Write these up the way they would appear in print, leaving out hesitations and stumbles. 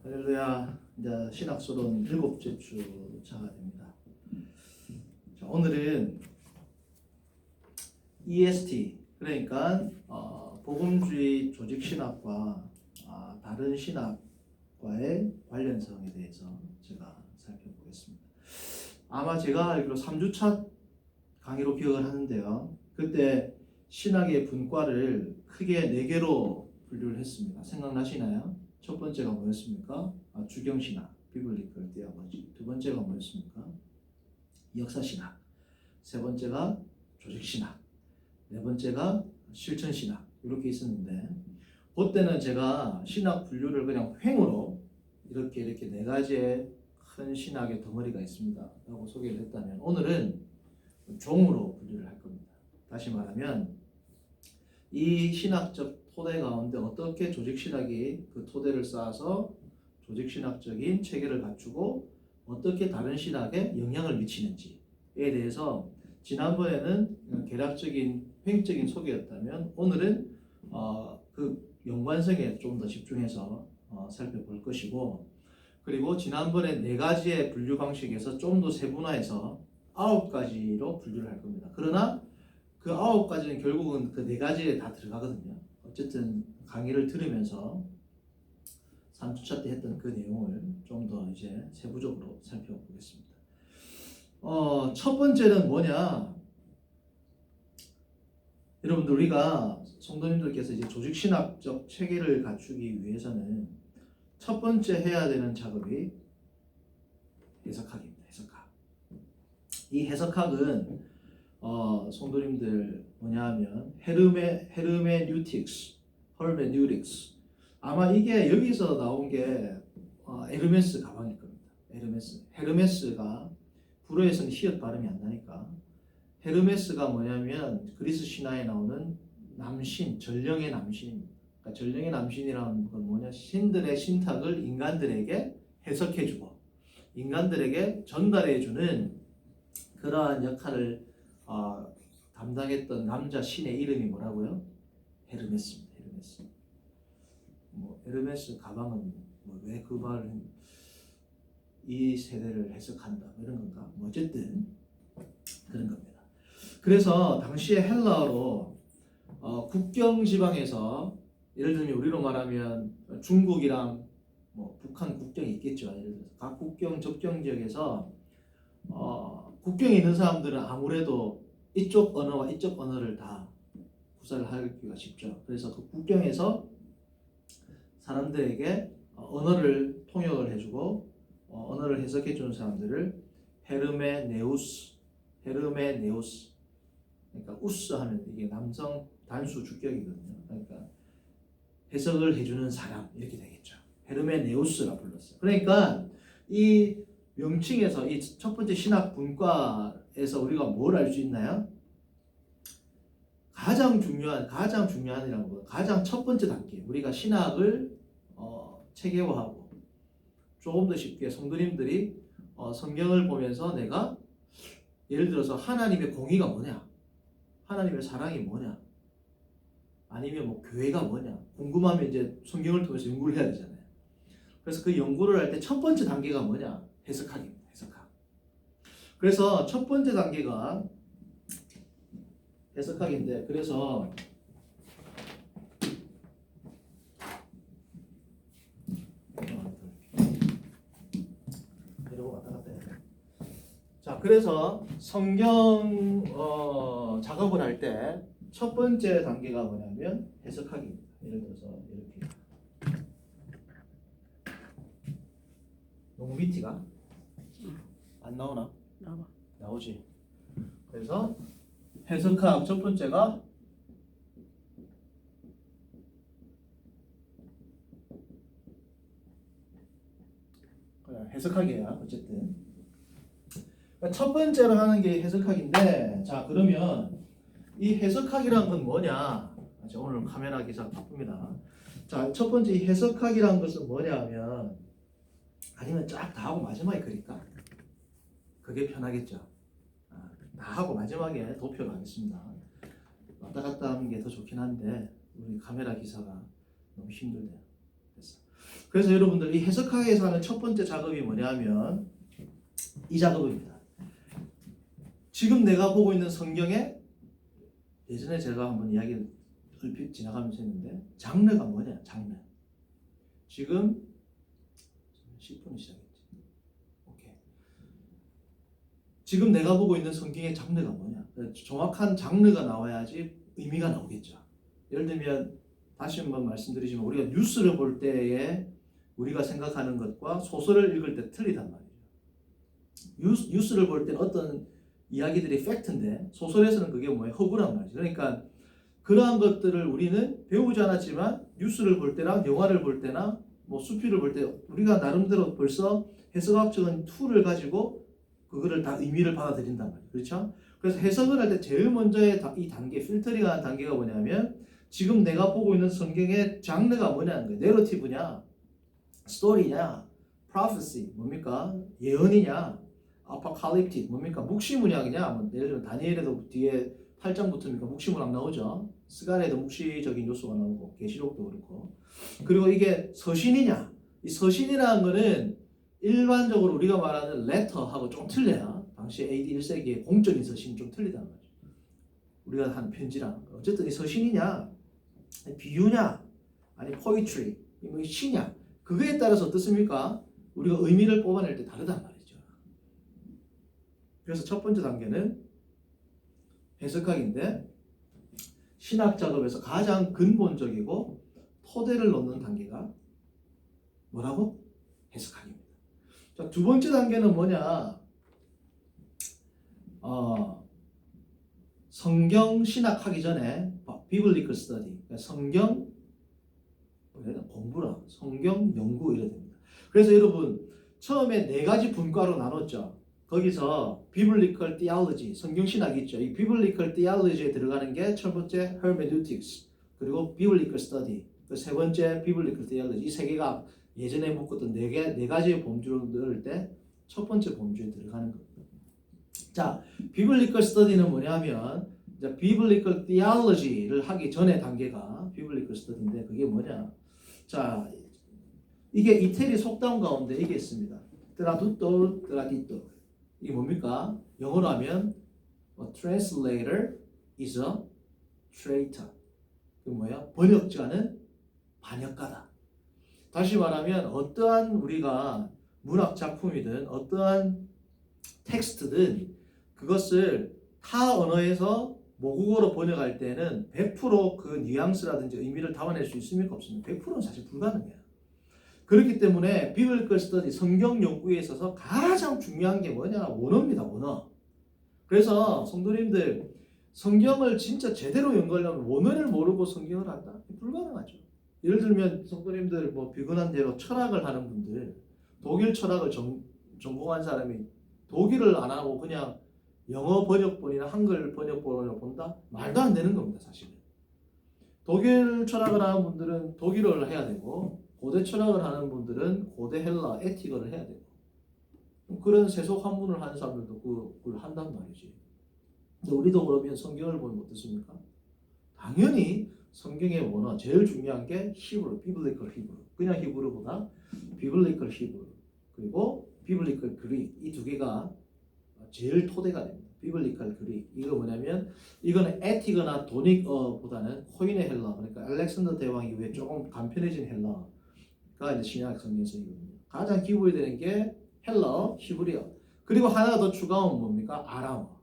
할렐루야. 이제 신학소론 7째 주차가 됩니다. 자, 오늘은 EST, 그러니까 복음주의 조직신학과 다른 신학과의 관련성에 대해서 제가 살펴보겠습니다. 아마 제가 알기로 3주차 강의로 기억을 하는데요. 그때 신학의 분과를 크게 4개로 분류를 했습니다. 생각나시나요? 첫 번째가 뭐였습니까? 주경신학, 비블리컬 디아버지. 두 번째가 뭐였습니까? 역사신학. 세 번째가 조직신학. 네 번째가 실천신학. 이렇게 있었는데, 그때는 제가 신학 분류를 그냥 횡으로 이렇게 4가지의 큰 신학의 덩어리가 있습니다 라고 소개를 했다면, 오늘은 종으로 분류를 할 겁니다. 다시 말하면 이 신학적 토대 가운데 어떻게 조직신학이 그 토대를 쌓아서 조직신학적인 체계를 갖추고 어떻게 다른 신학에 영향을 미치는지에 대해서, 지난번에는 개략적인 횡적인 소개였다면 오늘은 그 연관성에 좀 더 집중해서 살펴볼 것이고, 그리고 지난번에 4가지의 분류 방식에서 좀 더 세분화해서 9가지로 분류를 할 겁니다. 그러나 그 9가지는 결국은 그 4가지에 다 들어가거든요. 어쨌든 강의를 들으면서 3주차 때 했던 그 내용을 좀 더 이제 세부적으로 살펴보겠습니다. 첫 번째는 뭐냐? 여러분들, 우리가 성도님들께서 이제 조직신학적 체계를 갖추기 위해서는 첫 번째 해야 되는 작업이 해석학입니다. 해석학. 이 해석학은 성도님들 뭐냐 하면 헤르메뉴틱스. 아마 이게 여기서 나온 게 에르메스 가방일 겁니다. 헤르메스가 불어에서는 히읗 발음이 안 나니까, 헤르메스가 뭐냐면 그리스 신화에 나오는 남신, 전령의 남신. 그러니까 전령의 남신이라는 건 뭐냐? 신들의 신탁을 인간들에게 해석해주고 인간들에게 전달해주는 그러한 역할을 담당했던 남자 신의 이름이 뭐라고요? 헤르메스입니다. 헤르메스. 헤르메스 가방은 왜 그 말을 이 세대를 해석한다 이런 건가? 어쨌든 그런 겁니다. 그래서 당시에 헬라어로 국경 지방에서, 예를 들면 우리로 말하면 중국이랑 북한 국경이 있겠죠. 예를 들어서 각 국경 접경 지역에서 국경에 있는 사람들은 아무래도 이쪽 언어와 이쪽 언어를 다 구사를 하기가 쉽죠. 그래서 그 국경에서 사람들에게 언어를 통역을 해주고 언어를 해석해 주는 사람들을 헤르메네우스, 그러니까 우스 하면 이게 남성 단수 주격이거든요. 그러니까 해석을 해주는 사람 이렇게 되겠죠. 헤르메네우스라 불렀어요. 그러니까 이 명칭에서 이 첫 번째 신학 분과에서 우리가 뭘 알 수 있나요? 가장 중요한이라는 거, 가장 첫 번째 단계, 우리가 신학을 체계화하고 조금 더 쉽게 성도님들이 성경을 보면서 내가 예를 들어서 하나님의 공의가 뭐냐, 하나님의 사랑이 뭐냐, 아니면 교회가 뭐냐 궁금하면 이제 성경을 통해서 연구를 해야 되잖아요. 그래서 그 연구를 할 때 첫 번째 단계가 뭐냐? 해석학입니다. 해석학. 그래서 첫 번째 단계가 해석학인데, 그래서 이러고 왔다 갔다 해야 돼. 자, 그래서 성경 작업을 할 때 첫 번째 단계가 뭐냐면 해석학입니다. 예를 들어서 이렇게 농미티가 안 나오나? 나오지. 그래서 해석학 첫 번째가 해석학이야. 어쨌든 첫 번째로 하는 게 해석학인데, 자, 그러면 이 해석학이란 건 뭐냐? 오늘 카메라 기사 바쁩니다. 자, 첫 번째 이 해석학이란 것은 뭐냐 하면, 아니면 쫙 다 하고 마지막에 그릴까? 그게 편하겠죠. 다 하고 마지막에 도표를 하겠습니다. 왔다 갔다 하는 게 더 좋긴 한데 우리 카메라 기사가 너무 힘들대요. 됐어. 그래서 여러분들 이 해석학에서 하는 첫 번째 작업이 뭐냐면 이 작업입니다. 지금 내가 보고 있는 성경에 예전에 제가 한번 이야기를 얼핏 지나가면서 했는데 장르가 뭐냐? 장르. 지금 10분이 시작했지. 오케이. 지금 내가 보고 있는 성경의 장르가 뭐냐? 정확한 장르가 나와야지 의미가 나오겠죠. 예를 들면 다시 한번 말씀드리지만 우리가 뉴스를 볼 때에 우리가 생각하는 것과 소설을 읽을 때 틀리단 말이죠. 뉴스를 볼 때는 어떤 이야기들이 팩트인데 소설에서는 그게 뭐예요? 허구란 말이죠. 그러니까 그러한 것들을 우리는 배우지 않았지만 뉴스를 볼 때나 영화를 볼 때나 뭐 수필을 볼 때 우리가 나름대로 벌써 해석학적인 툴을 가지고 그거를 다 의미를 받아들인단 말이에요. 그렇죠? 그래서 해석을 할 때 제일 먼저의 이 단계, 필터링하는 단계가 뭐냐면 지금 내가 보고 있는 성경의 장르가 뭐냐는 거예요. 내러티브냐, 스토리냐, 프로페시 뭡니까? 예언이냐, 아포칼립틱 뭡니까? 묵시문학이냐? 뭐 예를 들면 다니엘에도 뒤에 8장 붙으니까 묵시문학 나오죠. 스가랴에도 묵시적인 요소가 나오고 계시록도 그렇고. 그리고 이게 서신이냐? 이 서신이라는 거는 일반적으로 우리가 말하는 레터하고 좀 틀려요. 당시 AD 1세기의 공적인 서신이 좀 틀리단 말이죠. 우리가 하는 편지랑. 어쨌든 이 서신이냐? 비유냐? 아니 포이트리? 뭐 시냐? 그거에 따라서 어떻습니까? 우리가 의미를 뽑아낼 때 다르단 말이죠. 그래서 첫 번째 단계는 해석학인데 신학 작업에서 가장 근본적이고 토대를 놓는 단계가 뭐라고? 해석학입니다. 자, 두 번째 단계는 뭐냐? 성경 신학하기 전에 비블리컬 스터디, 성경 공부라, 성경 연구 이래 됩니다. 그래서 여러분 처음에 네 가지 분과로 나눴죠. 거기서 비블리컬 티올로지, 성경 신학이 있죠. 이 비블리컬 티올로지에 들어가는 게 첫 번째 hermeneutics, 그리고 비블리컬 스터디, 그 세 번째 비블리컬 티올로지. 이 세 개가 예전에 묶었던 네 가지의 범주를 넣을 때 첫 번째 범주에 들어가는 겁니다. 자, 비블리컬 스터디는 뭐냐면 이제 비블리컬 티올로지를 하기 전에 단계가 비블리컬 스터디인데 그게 뭐냐? 자, 이게 이태리 속담 가운데 이게 있습니다. 트라두토, 트라디토. 이게 뭡니까? 영어로 하면 A translator is a traitor. 그 뭐야? 번역자는 반역가다. 다시 말하면 어떠한 우리가 문학 작품이든 어떠한 텍스트든 그것을 타 언어에서 모국어로 번역할 때는 100%그 뉘앙스라든지 의미를 담아낼 수 있습니까? 없습니까? 100%는 사실 불가능해요. 그렇기 때문에 비블리컬 스터디, 성경 연구에 있어서 가장 중요한 게 뭐냐? 원어입니다. 원어. 그래서 성도님들 성경을 진짜 제대로 연구하려면 원어를 모르고 성경을 한다? 불가능하죠. 예를 들면 성도님들 뭐 비근한 대로 철학을 하는 분들, 독일 철학을 전공한 사람이 독일을 안 하고 그냥 영어 번역본이나 한글 번역본을 본다? 말도 안 되는 겁니다. 사실은. 독일 철학을 하는 분들은 독일어를 해야 되고 고대 철학을 하는 분들은 고대 헬라 에티거를 해야 되고 그런 세속 한문을 하는 사람들도 그걸 한단 말이지. 근데 우리도 그러면 성경을 보면 어떻습니까? 당연히 성경의 원어 제일 중요한 게 히브리, 비블리컬 히브리. 그냥 히브리보다 비블리컬 히브리 그리고 비블리컬 그릭 이 두 개가 제일 토대가 됩니다. 비블리컬 그릭 이거 뭐냐면 이거는 에티거나 도닉어보다는 코인의 헬라 그러니까 알렉산더 대왕 이후에 조금 간편해진 헬라가 이제 신약 성경서이거든요. 가장 기본이 되는 게 헬라어, 히브리어 그리고 하나가 더 추가하면 뭡니까? 아람어.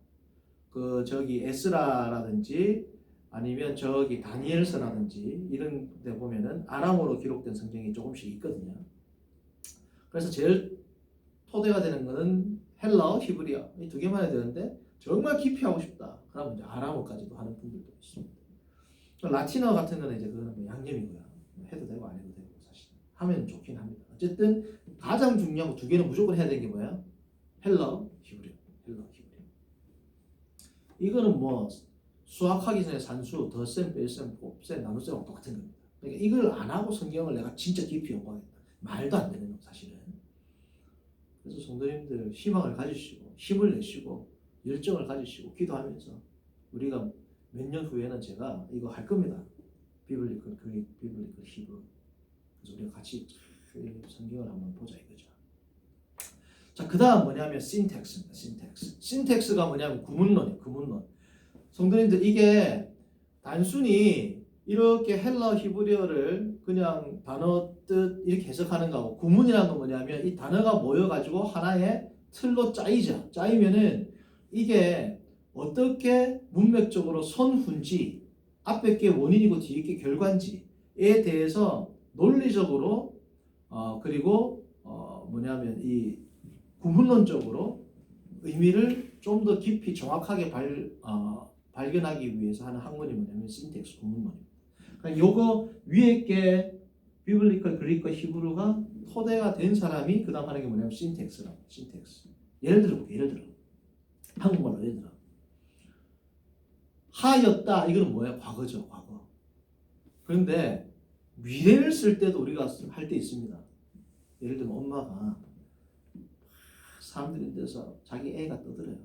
그 저기 에스라라든지 아니면 저기 다니엘서라든지 이런 데 보면은 아람어로 기록된 성경이 조금씩 있거든요. 그래서 제일 토대가 되는 거는 헬라어, 히브리어 이 두 개만 해야 되는데 정말 깊이 하고 싶다. 그러면 이제 아람어까지도 하는 분들도 있습니다. 라틴어 같은 거는 이제 그거는 뭐 양념이고요. 해도 되고 안 해도 되고 사실 하면 좋긴 합니다. 어쨌든 가장 중요한 거 두 개는 무조건 해야 되는 게 뭐야? 헬라어, 히브리어, 헬라어, 히브리어. 이거는 뭐 수학하기 전에 산수, 덧셈, 뺄셈, 곱셈, 나눗셈하고 똑같은 겁니다. 그러니까 이걸 안 하고 성경을 내가 진짜 깊이 연구하겠다. 말도 안 되는 거 사실은. 그래서 성도님들 희망을 가지시고 힘을 내시고 열정을 가지시고 기도하면서 우리가 몇 년 후에는 제가 이거 할 겁니다. 비블리컬 그릭, 비블리컬 히브리. 그래서 우리가 같이 성경을 한번 보자 이거죠. 자, 그 다음 뭐냐면 신텍스입니다. 신텍스가 뭐냐면 구문론이에요. 구문론. 성도님들, 이게 단순히 이렇게 헬라 히브리어를 그냥 단어 뜻 이렇게 해석하는 거하고, 구문이라는 건 뭐냐면 이 단어가 모여가지고 하나의 틀로 짜이죠. 짜이면은 이게 어떻게 문맥적으로 선훈지, 앞에 게 원인이고 뒤에 게 결과인지에 대해서 논리적으로 그리고 뭐냐면 이 구문론적으로 의미를 좀 더 깊이 정확하게 발견하기 위해서 하는 학문이 뭐냐면 신텍스 구문론입니다. 그러니까 요거 위에 게 비블리컬 그리크와 히브리어가 토대가 된 사람이 그 다음 하는 게 뭐냐면 신텍스라고. 신텍스. 예를 들어 한국말로 예를 들어 하였다, 이거는 뭐야? 과거죠. 과거. 그런데 미래를 쓸 때도 우리가 할 때 있습니다. 예를 들면 엄마가 사람들이 데서 자기 애가 떠들어요.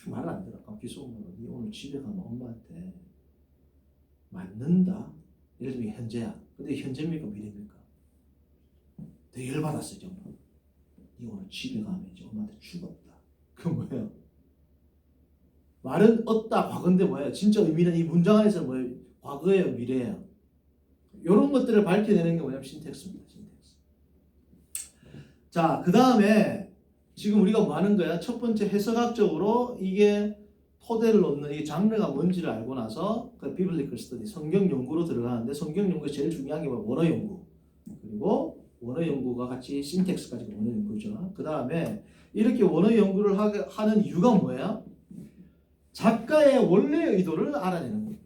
말을 안 들어. 비속어로 니 오늘 집에 가면 엄마한테 맞는다. 예를 들면 현재야. 근데 현재입니까 미래입니까? 되게 열받았어요. 정말. 니 오늘 집에 가면 이제 엄마한테 죽었다. 그건 뭐예요? 말은 없다 과거인데 뭐예요? 진짜 의미는 이 문장 안에서 뭐예요? 과거예요, 미래예요. 이런 것들을 밝혀내는 게 뭐냐면 신텍스입니다. 신텍스. 자, 그 다음에 지금 우리가 뭐 하는 거야? 첫 번째 해석학적으로 이게 토대를 놓는 이 장르가 뭔지를 알고 나서 그 비블리컬 스터디, 성경 연구로 들어가는데, 성경 연구에 제일 중요한 게 뭐야? 원어 연구. 그리고 원어 연구가 같이 신텍스까지 원어 연구죠. 그 다음에 이렇게 원어 연구를 하는 이유가 뭐야? 작가의 원래 의도를 알아내는 거예요.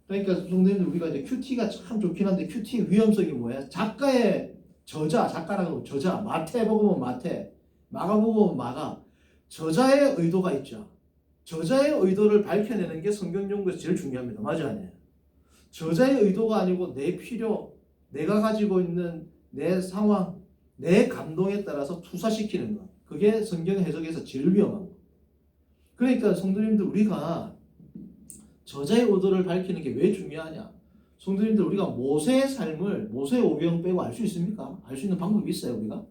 그러니까 성도님들, 우리가 이제 큐티가 참 좋긴 한데 큐티의 위험성이 뭐야? 작가의 작가라고 하면 저자, 마태복음은 마태, 마가복음은 마가, 저자의 의도가 있죠. 저자의 의도를 밝혀내는 게 성경 연구에서 제일 중요합니다. 맞아요, 아니에요? 저자의 의도가 아니고 내 필요, 내가 가지고 있는 내 상황, 내 감동에 따라서 투사시키는 것. 그게 성경 해석에서 제일 위험한 거. 그러니까 성도님들, 우리가 저자의 의도를 밝히는 게 왜 중요하냐? 성도님들, 우리가 모세의 삶을, 모세의 오경 빼고 알 수 있습니까? 알 수 있는 방법이 있어요, 우리가?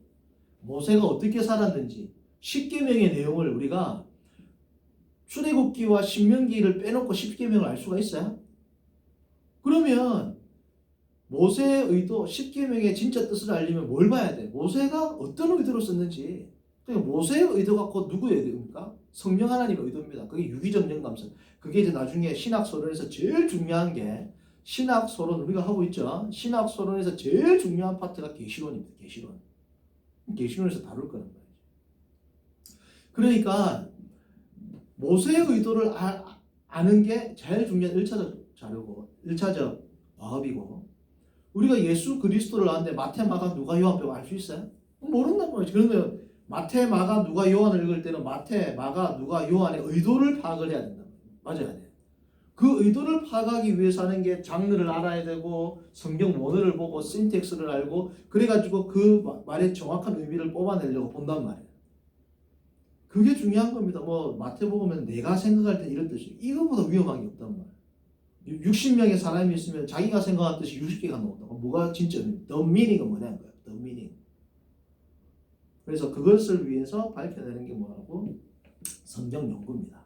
모세가 어떻게 살았는지, 십계명의 내용을 우리가 출애굽기와 신명기를 빼놓고 십계명을 알 수가 있어요? 그러면 모세의 의도, 십계명의 진짜 뜻을 알려면 뭘 봐야 돼? 모세가 어떤 의도로 썼는지. 그러니까 모세의 의도가 곧 누구의 의도입니까? 성령 하나님의 의도입니다. 그게 유기적 영감성. 그게 이제 나중에 신학소론에서 제일 중요한 게, 신학소론 우리가 하고 있죠. 신학소론에서 제일 중요한 파트가 계시론입니다. 계시론. 계시론에서 다룰 거란 말이죠. 그러니까 모세의 의도를 아는 게 제일 중요한 1차적 자료고, 1차적 과업이고, 우리가 예수 그리스도를 아는데 마태, 마가, 누가, 요한 빼고 알 수 있어요? 모른단 말이죠. 그러면 마태, 마가, 누가, 요한을 읽을 때는 마태, 마가, 누가, 요한의 의도를 파악을 해야 된다. 맞아야 돼. 그 의도를 파악하기 위해서 하는 게 장르를 알아야 되고, 성경 원어를 보고 신텍스를 알고, 그래가지고 그 말의 정확한 의미를 뽑아내려고 본단 말이에요. 그게 중요한 겁니다. 뭐 마태복음은 내가 생각할 때 이런 뜻이, 이거보다 위험한 게 없단 말이에요. 60명의 사람이 있으면 자기가 생각한 뜻이 60개가 나온다고. 뭐가 진짜 the meaning은 뭐냐는 거예요. the meaning. 그래서 그것을 위해서 밝혀내는 게 뭐라고? 성경 연구입니다.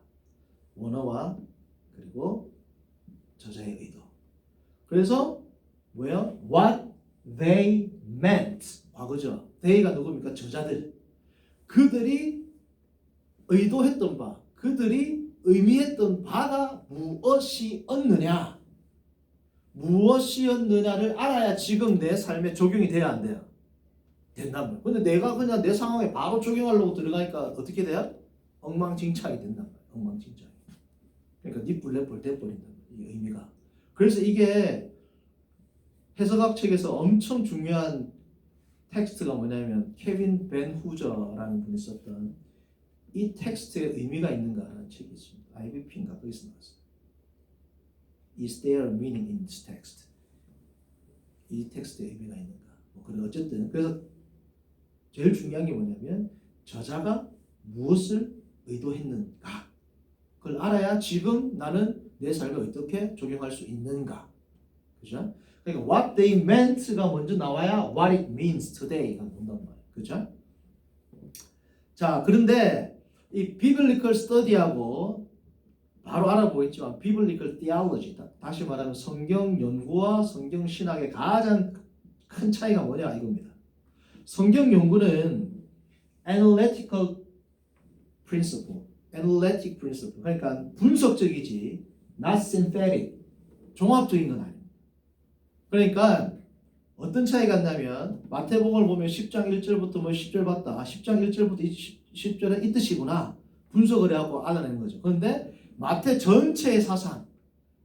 원어와 그리고 저자의 의도. 그래서 뭐예요? What they meant. 과거죠. they가 누굽니까? 저자들. 그들이 의도했던 바, 그들이 의미했던 바가 무엇이었느냐? 무엇이었느냐를 알아야 지금 내 삶에 적용이 돼야 안 돼요? 된단 말이에요. 근데 내가 그냥 내 상황에 바로 적용하려고 들어가니까 어떻게 돼요? 엉망진창이 된단 말이에요. 엉망진창. 그러니까 니뿔내뿔 돼버린단 말이에요. 이 의미가. 그래서 이게 해석학 책에서 엄청 중요한 텍스트가 뭐냐면 케빈 벤 후저라는 분이 썼던 이 텍스트에 의미가 있는가라는 책이 있습니다. IBP인가 거기서 나왔어요. Is there a meaning in this text? 이 텍스트에 의미가 있는가? 뭐 그래 어쨌든 그래서 제일 중요한 게 뭐냐면 저자가 무엇을 의도했는가? 그걸 알아야 지금 나는 내 삶에 어떻게 적용할 수 있는가? 그죠? 그러니까 what they meant가 먼저 나와야 what it means today가 나온단 말이에요. 그죠? 자, 그런데 이 biblical study하고 바로 알아보겠지만 biblical theology, 다시 말하면 성경 연구와 성경 신학의 가장 큰 차이가 뭐냐 이겁니다. 성경 연구는 analytical principle, analytic principle, 그러니까 분석적이지 not synthetic, 종합적인 건 아닙니다. 그러니까 어떤 차이가 있냐면 마태복음을 보면 10장 1절부터 뭐 10절 봤다. 10장 1절부터 10절은 이 뜻이구나. 분석을 해갖고 알아내는 거죠. 그런데 마태 전체의 사상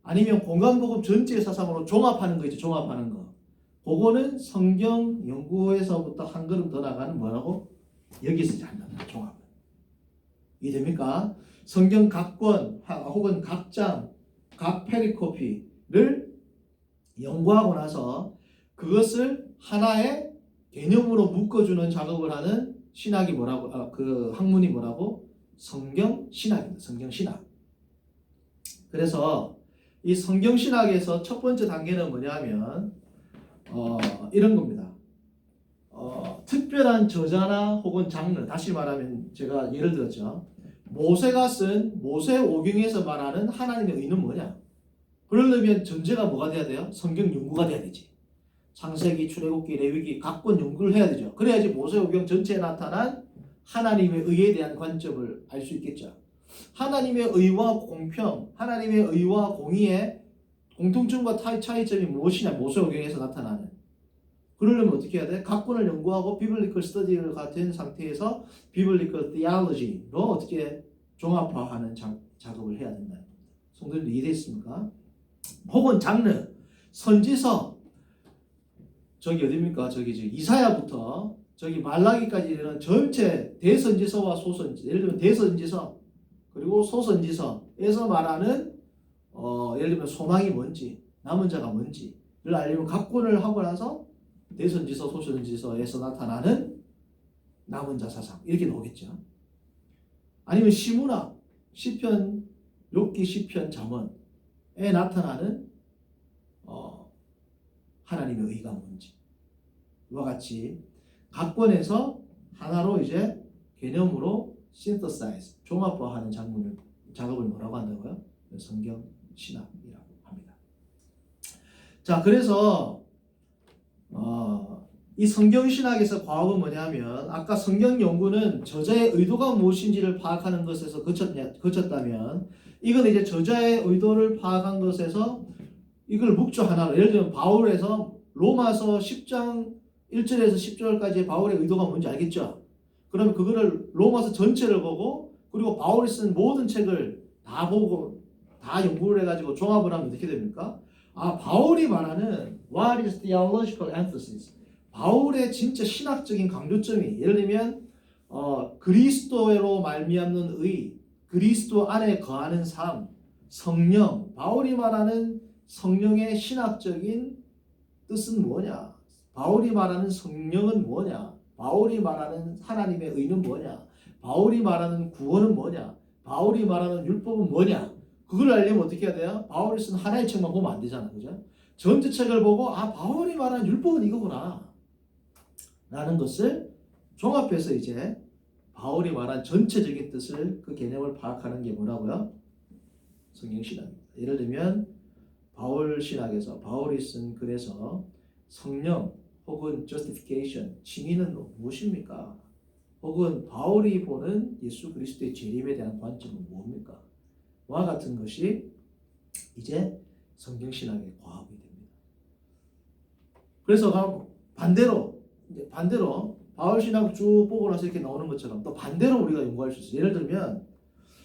아니면 공간복음 전체의 사상으로 종합하는 거 있죠. 종합하는 거. 그거는 성경 연구에서부터 한 걸음 더 나가는 뭐라고? 여기서 이제 한답니다. 종합. 이해됩니까? 성경 각 권 혹은 각 장, 각 페리코피를 연구하고 나서 그것을 하나의 개념으로 묶어주는 작업을 하는 신학이 뭐라고? 그 학문이 뭐라고? 성경 신학입니다. 성경 신학. 그래서 이 성경 신학에서 첫 번째 단계는 뭐냐면 이런 겁니다. 특별한 저자나 혹은 장르, 다시 말하면 제가 예를 들었죠. 모세가 쓴 모세오경에서 말하는 하나님의 의는 뭐냐? 그러려면 전제가 뭐가 돼야 돼요? 성경 연구가 돼야 되지. 창세기, 출애굽기, 레위기 각 권 연구를 해야 되죠. 그래야지 모세오경 전체에 나타난 하나님의 의에 대한 관점을 알 수 있겠죠. 하나님의 의와 공평, 하나님의 의와 공의의 공통점과 차이점이 무엇이냐? 모세오경에서 나타나는. 그러려면 어떻게 해야 돼? 각 권을 연구하고 비블리컬 스터디를 같은 상태에서 비블리컬 티올로지로 어떻게 종합화하는 작업을 해야 된다는 겁니다. 성도님들 이해됐습니까? 혹은 장르, 선지서, 저기 어디입니까? 저기 이사야부터 저기 말라기까지 이르는 전체 대선지서와 소선지, 예를 들면 대선지서 그리고 소선지서에서 말하는 예를 들면 소망이 뭔지, 남은 자가 뭔지를 알려면 각 권을 하고 나서 대선지서, 소선지서에서 나타나는 남은 자 사상 이렇게 나오겠죠. 아니면 시문학, 시편, 욥기, 시편, 잠언에 나타나는 하나님의 의가 뭔지 이와 같이 각 권에서 하나로 이제 개념으로 synthesize, 종합화하는 작업을 뭐라고 한다고요? 성경 신학이라고 합니다. 자, 그래서 이 성경 신학에서 과학은 뭐냐면 아까 성경 연구는 저자의 의도가 무엇인지를 파악하는 것에서 거쳤다면 이건 이제 저자의 의도를 파악한 것에서 이걸 묵조 하나로, 예를 들면 바울에서 로마서 10장 1절에서 10절까지의 바울의 의도가 뭔지 알겠죠? 그러면 그거를 로마서 전체를 보고 그리고 바울이 쓴 모든 책을 다 보고 다 연구를 해가지고 종합을 하면 어떻게 됩니까? 바울이 말하는 what is theological emphasis? 바울의 진짜 신학적인 강조점이 예를 들면 그리스도로 말미암는 의, 그리스도 안에 거하는 삶, 성령, 바울이 말하는 성령의 신학적인 뜻은 뭐냐? 바울이 말하는 성령은 뭐냐? 바울이 말하는 하나님의 의는 뭐냐? 바울이 말하는 구원은 뭐냐? 바울이 말하는 율법은 뭐냐? 그걸 알려면 어떻게 해야 돼요? 바울이 쓴 하나의 책만 보면 안 되잖아. 그죠? 전체 책을 보고 바울이 말하는 율법은 이거구나 라는 것을 종합해서 이제 바울이 말한 전체적인 뜻을 그 개념을 파악하는 게 뭐라고요? 성경신학입니다. 예를 들면 바울 신학에서 바울이 쓴 글에서 성령 혹은 justification, 칭의는 무엇입니까? 혹은 바울이 보는 예수 그리스도의 재림에 대한 관점은 뭡니까? 와 같은 것이 이제 성경신학의 과학이 됩니다. 그래서 반대로 바울 신학 쭉 보고 나서 이렇게 나오는 것처럼 또 반대로 우리가 연구할 수 있어요. 예를 들면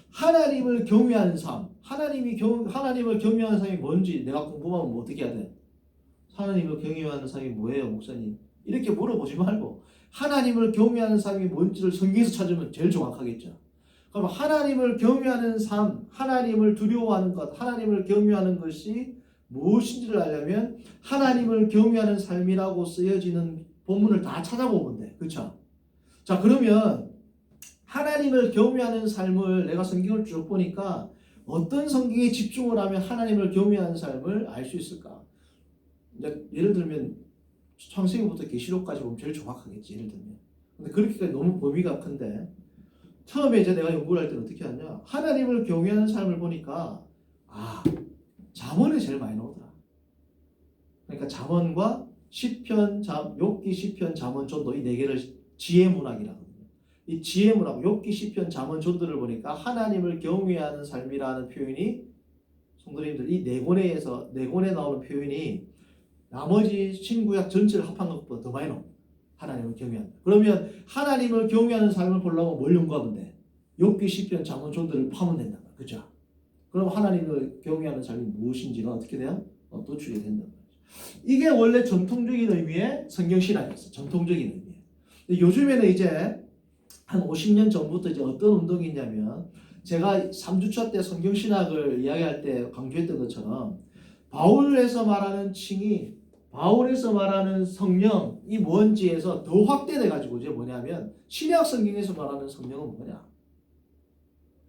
하나님을 경외하는 삶, 하나님을 경외하는 삶이 뭔지 내가 궁금하면 뭐 어떻게 해야 돼? 하나님을 경외하는 삶이 뭐예요, 목사님? 이렇게 물어보지 말고 하나님을 경외하는 삶이 뭔지를 성경에서 찾으면 제일 정확하겠죠. 그럼 하나님을 경외하는 삶, 하나님을 두려워하는 것, 하나님을 경외하는 것이 무엇인지를 알려면 하나님을 경외하는 삶이라고 쓰여지는 본문을 다 찾아보면 돼. 그렇죠? 자, 그러면 하나님을 경외하는 삶을 내가 성경을 쭉 보니까 어떤 성경에 집중을 하면 하나님을 경외하는 삶을 알 수 있을까? 이제 예를 들면 창세기부터 계시록까지 보면 제일 정확하겠지. 예를 들면. 근데 그렇게까지 너무 범위가 큰데 처음에 이제 내가 연구를 할 때는 어떻게 하냐? 하나님을 경외하는 삶을 보니까 잠언에 제일 많이 나오더라. 그러니까 잠언과 시편, 욥기, 시편, 잠언, 전도 이 네 개를 지혜 문학이라거든요. 이 지혜 문학, 욥기, 시편, 잠언, 전도를 보니까 하나님을 경외하는 삶이라는 표현이 성도님들 이 네 권에 나오는 표현이 나머지 신구약 전체를 합한 것보다 더 많이 나옵니다. 하나님을 경외한다. 그러면 하나님을 경외하는 삶을 보려면 뭘 연구하면 돼? 욥기, 시편, 잠언, 전도를 파면 된다. 그죠? 그럼 하나님을 경외하는 삶이 무엇인지가 어떻게 돼요? 도출이 된다. 이게 원래 전통적인 의미의 성경신학이었어. 전통적인 의미. 요즘에는 이제 한 50년 전부터 이제 어떤 운동이 있냐면 제가 3주차 때 성경신학을 이야기할 때 강조했던 것처럼 바울에서 말하는 칭의, 바울에서 말하는 성령이 뭔지에서 더 확대돼 가지고 이제 뭐냐면 신약 성경에서 말하는 성령은 뭐냐?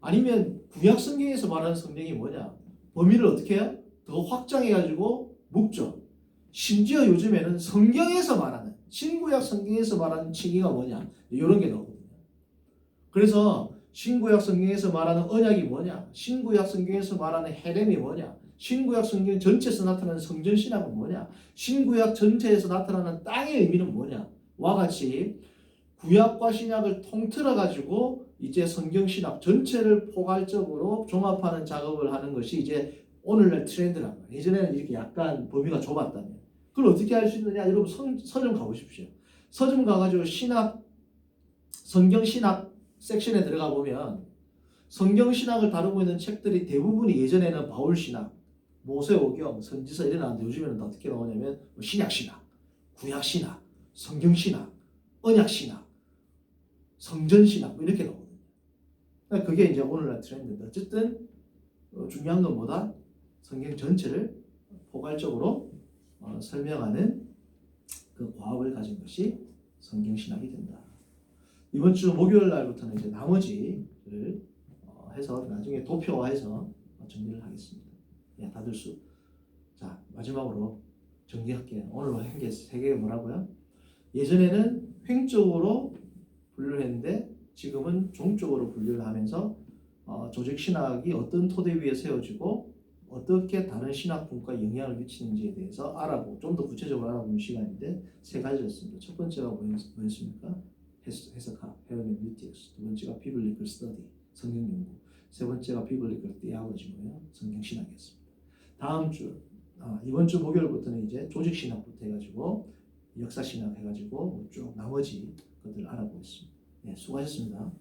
아니면 구약 성경에서 말하는 성령이 뭐냐? 범위를 어떻게 해요? 더 확장해 가지고 묵죠. 심지어 요즘에는 성경에서 말하는 신구약 성경에서 말하는 칭의가 뭐냐? 이런 게 나오거든요. 그래서 신구약 성경에서 말하는 언약이 뭐냐? 신구약 성경에서 말하는 헤렘이 뭐냐? 신구약 성경 전체에서 나타나는 성전신학은 뭐냐? 신구약 전체에서 나타나는 땅의 의미는 뭐냐? 와 같이 구약과 신약을 통틀어 가지고 이제 성경신학 전체를 포괄적으로 종합하는 작업을 하는 것이 이제 오늘날 트렌드란 말이에요. 예전에는 이렇게 약간 범위가 좁았다면 그걸 어떻게 할 수 있느냐? 여러분 서점 가보십시오. 서점 가가지고 성경신학 섹션에 들어가 보면 성경신학을 다루고 있는 책들이 대부분이 예전에는 바울신학, 모세오경, 선지서 이래 나왔는데 요즘에는 어떻게 나오냐면 신약신학, 구약신학, 성경신학, 언약신학, 성전신학 이렇게 나오거든요. 그러니까 그게 이제 오늘날 트렌드인데 어쨌든 중요한 건 뭐다? 성경 전체를 포괄적으로 설명하는 그 과업을 가진 것이 성경신학이 된다. 이번 주 목요일 날부터는 이제 나머지를 해서 나중에 도표화해서 정리를 하겠습니다. 예, 다들 자, 마지막으로 정리할게요. 오늘 한 게 세 개가 뭐라고요? 예전에는 횡적으로 분류를 했는데 지금은 종적으로 분류를 하면서 조직신학이 어떤 토대 위에 세워지고 어떻게 다른 신학 분과에 영향을 미치는지에 대해서 알아보고 좀 더 구체적으로 알아보는 시간인데 세 가지였습니다. 첫 번째가 뭐였습니까? 해석학, 헤르메뉴틱스. 두 번째가 비블리컬 스터디, 성경 연구. 세 번째가 비블리컬 디아올로지고요, 성경 신학이었습니다. 다음 주 이번 주 목요일부터는 이제 조직 신학부터 해가지고 역사 신학 해가지고 쭉 나머지 것들을 알아보겠습니다. 네, 수고하셨습니다.